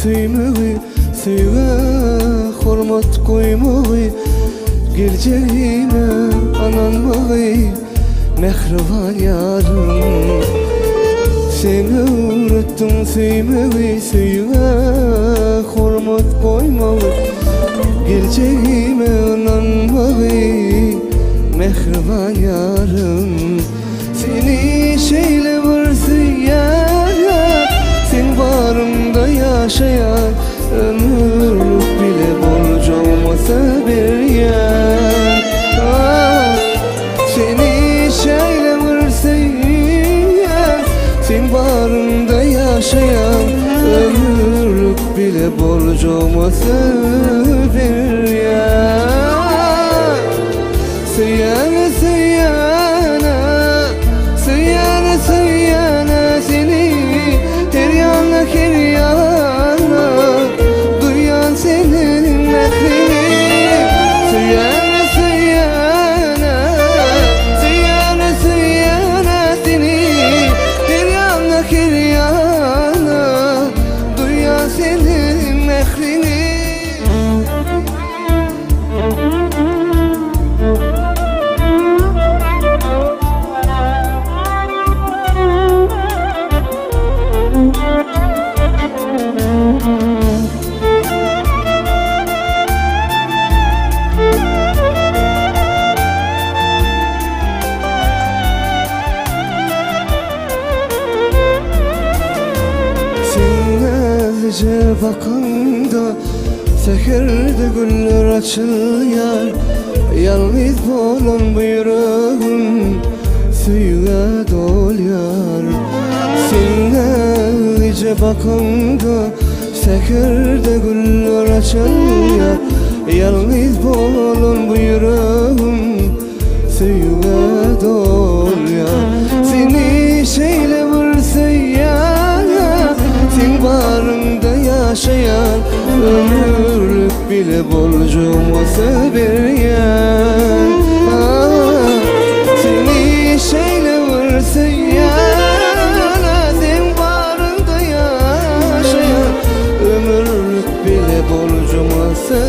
Suymağı, suyga hormat koymağı, geleceğime ananmağı, mehriban yarım. Seni unuttum suymağı, suyga hormat koymağı, geleceğime ananmağı, mehriban yarım. Seni şeyle varsın ya, sen varımda yaşayan, ömürlük bile borcu olmasa bir yer. Seni şeyle vursayan, sen varımda yaşayan, ömürlük bile borcu olmasa bir yer. Sıyana sıyana, sıyana sıyana seni her yana duyan senin mehrini. Sıyana sıyana, sıyana sıyana seni her yana duyan senin mehrini. Gece bakanda seherde güller açılıyor, yalnız bolan bu yüreğim suyga doluyor. Senle gece bakanda seherde güller açılıyor, yalnız bolan bu yüreğim suyga doluyor. Seni şeyle vursayan, sen varımda yaşayan, ömürlük bile borcu olmasa bir yer. Seni şeyle vursayan, sen varımda yaşayan, ömürlük bile borcu olmasa